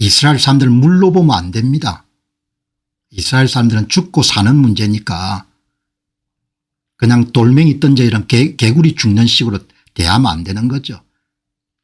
이스라엘 사람들을 물로 보면 안 됩니다. 이스라엘 사람들은 죽고 사는 문제니까 그냥 돌멩이 던져 이런 개구리 죽는 식으로 대하면 안 되는 거죠.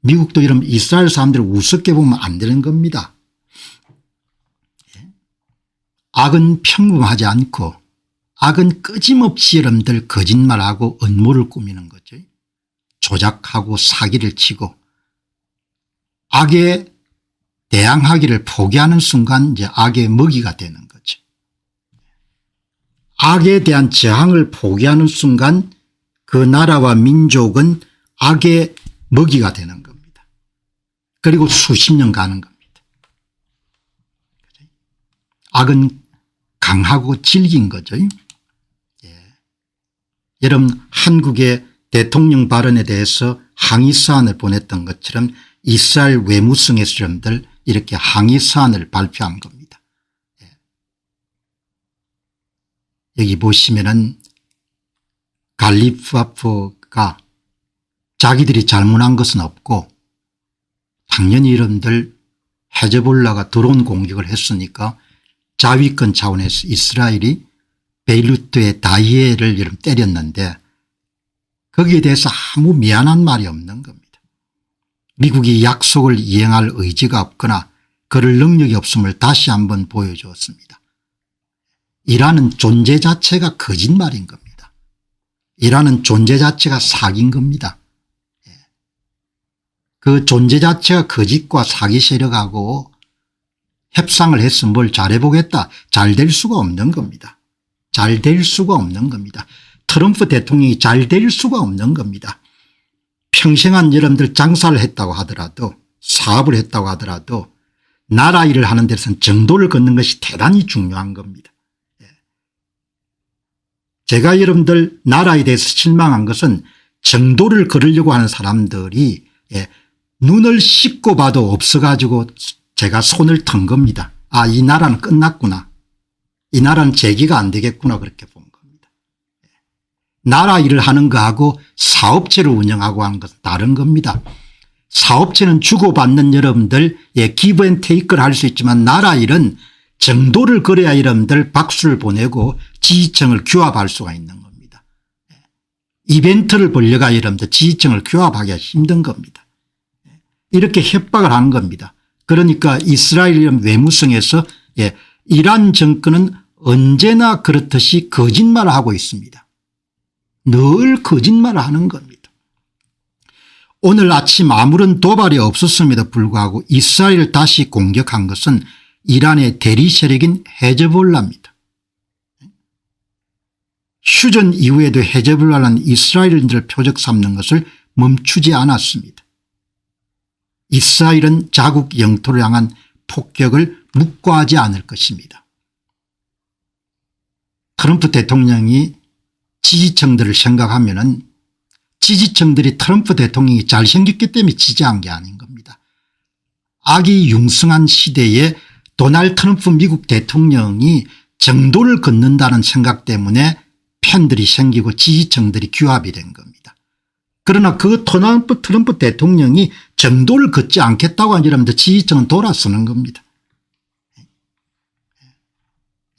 미국도 이런 이스라엘 사람들을 우습게 보면 안 되는 겁니다. 악은 평범하지 않고 악은 끊임없이 여러분들 거짓말하고 음모를 꾸미는 거죠. 조작하고 사기를 치고 악에 대항하기를 포기하는 순간 이제 악의 먹이가 되는 거죠. 악에 대한 저항을 포기하는 순간 그 나라와 민족은 악의 먹이가 되는 겁니다. 그리고 수십 년 가는 겁니다. 악은 강하고 질긴 거죠. 여러분 한국의 대통령 발언에 대해서 항의 사안을 보냈던 것처럼 이스라엘 외무성에서 여러분들 이렇게 항의 사안을 발표한 겁니다. 여기 보시면은 갈리파프가 자기들이 잘못한 것은 없고 당연히 여러분들 헤즈볼라가 드론 공격을 했으니까 자위권 차원에서 이스라엘이 베이루트의 다이에를 여러분 때렸는데 거기에 대해서 아무 미안한 말이 없는 겁니다. 미국이 약속을 이행할 의지가 없거나 그럴 능력이 없음을 다시 한번 보여주었습니다. 이라는 존재 자체가 거짓말인 겁니다. 이라는 존재 자체가 사기인 겁니다. 그 존재 자체가 거짓과 사기 세력하고 협상을 해서 뭘 잘해보겠다. 잘 될 수가 없는 겁니다. 잘 될 수가 없는 겁니다. 트럼프 대통령이 잘 될 수가 없는 겁니다. 평생한 여러분들 장사를 했다고 하더라도 사업을 했다고 하더라도 나라 일을 하는 데서는 정도를 걷는 것이 대단히 중요한 겁니다. 제가 여러분들 나라에 대해서 실망한 것은 정도를 걸으려고 하는 사람들이 눈을 씻고 봐도 없어가지고 제가 손을 턴 겁니다. 아, 이 나라는 끝났구나. 이 나라는 재기가 안 되겠구나 그렇게 본 겁니다. 나라 일을 하는 거하고 사업체를 운영하고 하는 것은 다른 겁니다. 사업체는 주고받는 여러분들 기브 앤 테이크를 할 수 있지만 나라 일은 정도를 걸어야 여러분들 박수를 보내고 지지층을 규합할 수가 있는 겁니다. 이벤트를 벌려가 여러분들 지지층을 규합하기가 힘든 겁니다. 이렇게 협박을 하는 겁니다. 그러니까 이스라엘 외무성에서 이란 정권은 언제나 그렇듯이 거짓말을 하고 있습니다. 늘 거짓말을 하는 겁니다. 오늘 아침 아무런 도발이 없었음에도 불구하고 이스라엘을 다시 공격한 것은 이란의 대리 세력인 헤즈볼라입니다. 휴전 이후에도 헤즈볼라는 이스라엘인들을 표적 삼는 것을 멈추지 않았습니다. 이스라엘은 자국 영토를 향한 폭격을 묵과하지 않을 것입니다. 트럼프 대통령이 지지층들을 생각하면은 지지층들이 트럼프 대통령이 잘생겼기 때문에 지지한 게 아닌 겁니다. 악이 융성한 시대에 도널드 트럼프 미국 대통령이 정도를 걷는다는 생각 때문에 팬들이 생기고 지지층들이 규합이 된 겁니다. 그러나 그 도널드 트럼프 대통령이 정도를 걷지 않겠다고 하는 여러분들 지지층은 돌아서는 겁니다.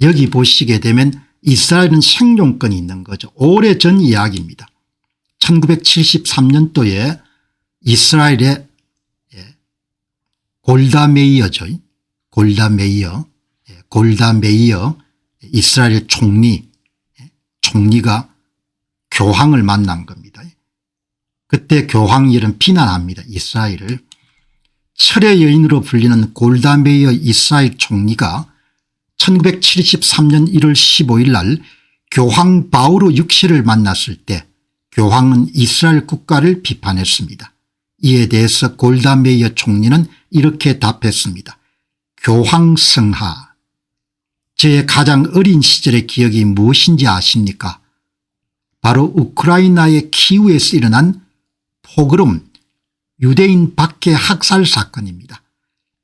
여기 보시게 되면 이스라엘은 생존권이 있는 거죠. 오래전 이야기입니다. 1973년도에 이스라엘의 골다 메이어죠. 골다 메이어 이스라엘 총리가 교황을 만난 겁니다. 그때 교황이 이런 비난합니다. 이스라엘을. 철의 여인으로 불리는 골다 메이어 이스라엘 총리가 1973년 1월 15일 날 교황 바오로 6세를 만났을 때 교황은 이스라엘 국가를 비판했습니다. 이에 대해서 골다 메이어 총리는 이렇게 답했습니다. 교황 성하, 제 가장 어린 시절의 기억이 무엇인지 아십니까? 바로 우크라이나의 키우에서 일어난 포그롬 유대인 박해 학살 사건입니다.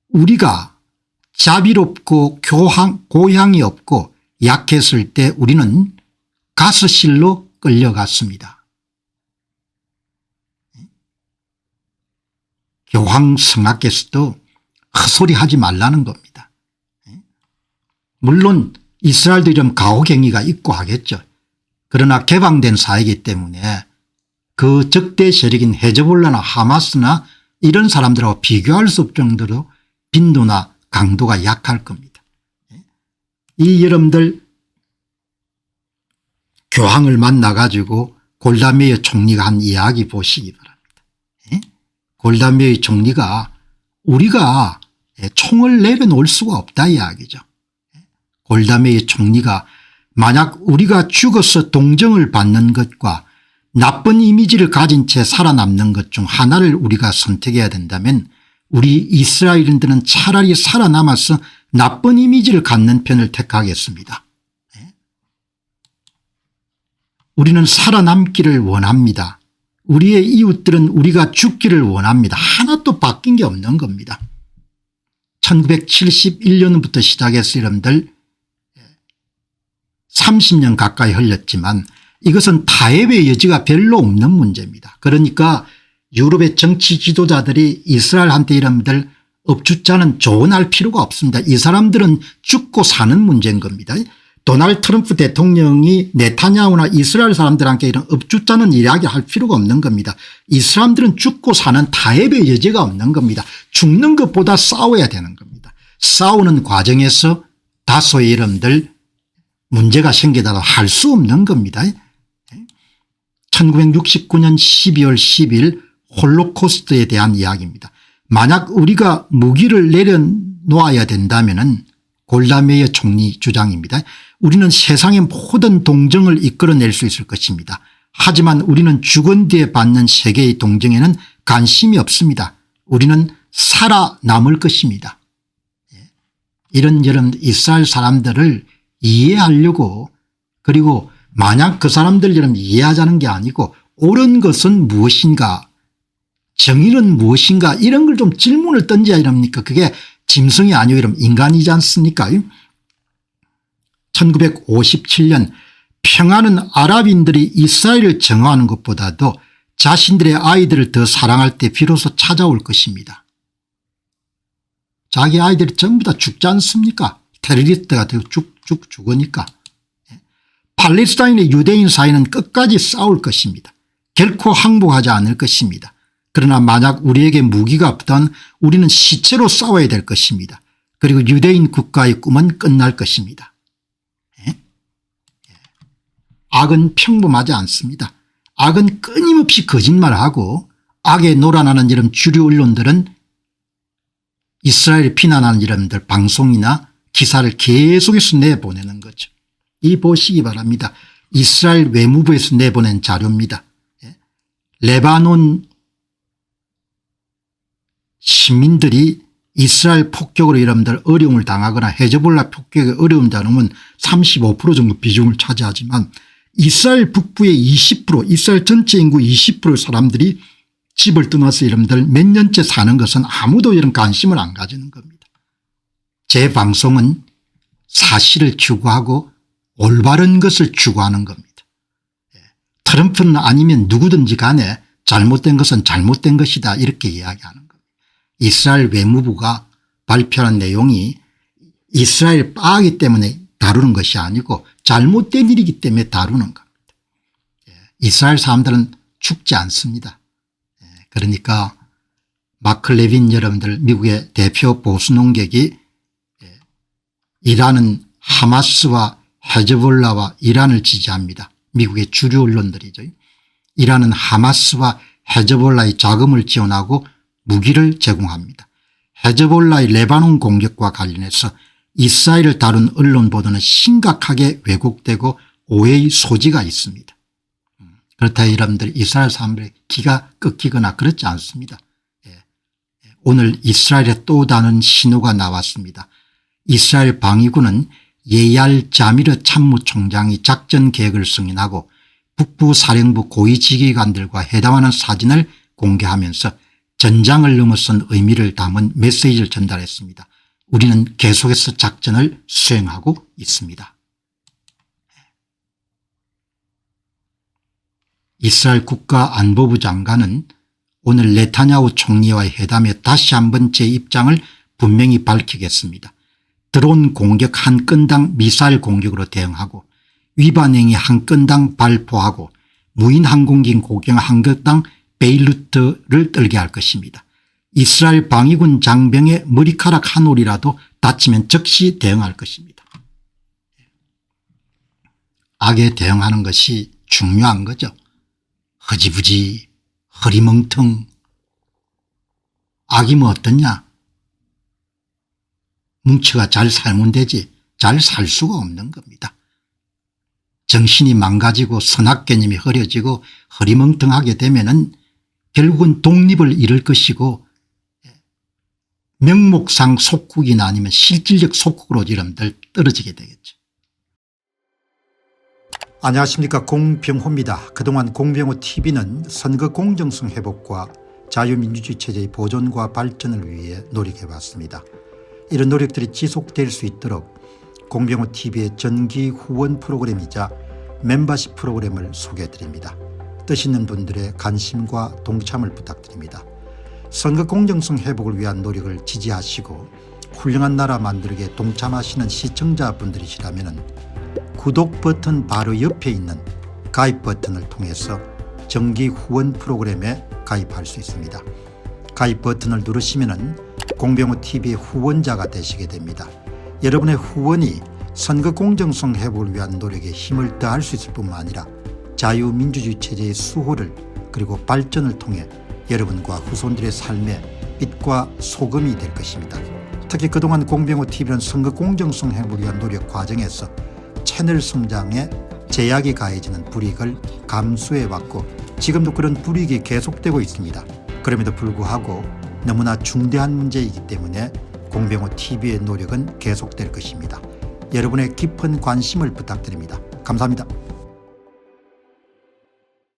우리가 자비롭고 고향이 없고 약했을 때 우리는 가스실로 끌려갔습니다. 교황 성하께서도 헛소리 하지 말라는 겁니다. 물론 이스라엘도 이런 가혹행위가 있고 하겠죠. 그러나 개방된 사회이기 때문에 그 적대 세력인 헤즈볼라나 하마스나 이런 사람들하고 비교할 수 없을 정도로 빈도나 강도가 약할 겁니다. 이 여러분들 교황을 만나 가지고 골다메이 총리가 한 이야기 보시기 바랍니다. 골다메이 총리가 우리가 총을 내려놓을 수가 없다 이야기죠. 골다메이 총리가 만약 우리가 죽어서 동정을 받는 것과 나쁜 이미지를 가진 채 살아남는 것 중 하나를 우리가 선택해야 된다면 우리 이스라엘인들은 차라리 살아남아서 나쁜 이미지를 갖는 편을 택하겠습니다. 우리는 살아남기를 원합니다. 우리의 이웃들은 우리가 죽기를 원합니다. 하나도 바뀐 게 없는 겁니다. 1971년부터 시작해서 여러분들 30년 가까이 흘렸지만 이것은 타협의 여지가 별로 없는 문제입니다. 그러니까 유럽의 정치 지도자들이 이스라엘한테 여러분들 업주자는 조언할 필요가 없습니다. 이 사람들은 죽고 사는 문제인 겁니다. 도널드 트럼프 대통령이 네타냐후나 이스라엘 사람들한테 이런 업주자는 이야기할 필요가 없는 겁니다. 이 사람들은 죽고 사는 타협의 여지가 없는 겁니다. 죽는 것보다 싸워야 되는 겁니다. 싸우는 과정에서 다소의 여러분들 문제가 생기다가 할 수 없는 겁니다. 1969년 12월 10일 홀로코스트에 대한 이야기입니다. 만약 우리가 무기를 내려놓아야 된다면 골다메이 총리 주장입니다. 우리는 세상의 모든 동정을 이끌어낼 수 있을 것입니다. 하지만 우리는 죽은 뒤에 받는 세계의 동정에는 관심이 없습니다. 우리는 살아남을 것입니다. 이런 여러분 이스라엘 사람들을 이해하려고 그리고 만약 그 사람들처럼 이해하자는 게 아니고 옳은 것은 무엇인가 정의는 무엇인가 이런 걸 좀 질문을 던져야 이럽니까. 그게 짐승이 아니고 이런 인간이지 않습니까. 1957년 평화는 아랍인들이 이스라엘을 정화하는 것보다도 자신들의 아이들을 더 사랑할 때 비로소 찾아올 것입니다. 자기 아이들이 전부 다 죽지 않습니까. 테러리스트가 되고 죽으니까. 팔레스타인의 유대인 사이는 끝까지 싸울 것입니다. 결코 항복하지 않을 것입니다. 그러나 만약 우리에게 무기가 없다면 우리는 시체로 싸워야 될 것입니다. 그리고 유대인 국가의 꿈은 끝날 것입니다. 악은 평범하지 않습니다. 악은 끊임없이 거짓말하고 악에 놀아나는 이런 주류 언론들은 이스라엘을 비난하는 이름들 방송이나 기사를 계속해서 내보내는 거죠. 이 보시기 바랍니다. 이스라엘 외무부에서 내보낸 자료입니다. 레바논 시민들이 이스라엘 폭격으로 여러분들 어려움을 당하거나 헤즈볼라 폭격에 어려움 당하면 35% 정도 비중을 차지하지만 이스라엘 북부의 20% 이스라엘 전체 인구 20%의 사람들이 집을 떠나서 여러분들 몇 년째 사는 것은 아무도 이런 관심을 안 가지는 겁니다. 제 방송은 사실을 추구하고 올바른 것을 추구하는 겁니다. 트럼프는 아니면 누구든지 간에 잘못된 것은 잘못된 것이다 이렇게 이야기하는 겁니다. 이스라엘 외무부가 발표한 내용이 이스라엘 빠하기 때문에 다루는 것이 아니고 잘못된 일이기 때문에 다루는 겁니다. 이스라엘 사람들은 죽지 않습니다. 그러니까 마크 레빈 여러분들 미국의 대표 보수 농객이 이란은 하마스와 헤즈볼라와 이란을 지지합니다. 미국의 주류 언론들이죠. 이란은 하마스와 헤즈볼라의 자금을 지원하고 무기를 제공합니다. 헤즈볼라의 레바논 공격과 관련해서 이스라엘을 다룬 언론 보도는 심각하게 왜곡되고 오해의 소지가 있습니다. 그렇다 여러분들 이스라엘 사람들의 기가 끊기거나 그렇지 않습니다. 오늘 이스라엘에 또 다른 신호가 나왔습니다. 이스라엘 방위군은 예얄 자미르 참모총장이 작전 계획을 승인하고 북부 사령부 고위 지휘관들과 회담하는 사진을 공개하면서 전장을 넘어선 의미를 담은 메시지를 전달했습니다. 우리는 계속해서 작전을 수행하고 있습니다. 이스라엘 국가안보부 장관은 오늘 네타냐후 총리와의 회담에 다시 한번 제 입장을 분명히 밝히겠습니다. 드론 공격 한 건당 미사일 공격으로 대응하고 위반행위 한 건당 발포하고 무인 항공기 공격 한 건당 베이루트를 떨게 할 것입니다. 이스라엘 방위군 장병의 머리카락 한 올이라도 다치면 즉시 대응할 것입니다. 악에 대응하는 것이 중요한 거죠. 허지부지 허리멍텅. 악이 뭐 어떠냐. 뭉쳐가 잘 살면 되지 잘 살 수가 없는 겁니다. 정신이 망가지고 선악 개념이 흐려지고 허리멍텅하게 되면은 결국은 독립을 잃을 것이고 명목상 속국이나 아니면 실질적 속국으로 여러분들 떨어지게 되겠죠. 안녕하십니까, 공병호입니다. 그동안 공병호TV는 선거 공정성 회복과 자유민주주의 체제의 보존과 발전을 위해 노력해왔습니다. 이런 노력들이 지속될 수 있도록 공병호TV의 정기 후원 프로그램이자 멤버십 프로그램을 소개해드립니다. 뜻 있는 분들의 관심과 동참을 부탁드립니다. 선거 공정성 회복을 위한 노력을 지지하시고 훌륭한 나라 만들기에 동참하시는 시청자분들이시라면 구독 버튼 바로 옆에 있는 가입 버튼을 통해서 정기 후원 프로그램에 가입할 수 있습니다. 가입 버튼을 누르시면 공병호TV의 후원자가 되시게 됩니다. 여러분의 후원이 선거 공정성 회복을 위한 노력에 힘을 더할 수 있을 뿐만 아니라 자유민주주의 체제의 수호를 그리고 발전을 통해 여러분과 후손들의 삶에 빛과 소금이 될 것입니다. 특히 그동안 공병호TV는 선거 공정성 회복을 위한 노력 과정에서 채널 성장에 제약이 가해지는 불이익을 감수해왔고 지금도 그런 불이익이 계속되고 있습니다. 그럼에도 불구하고 너무나 중대한 문제이기 때문에 공병호TV의 노력은 계속될 것입니다. 여러분의 깊은 관심을 부탁드립니다. 감사합니다.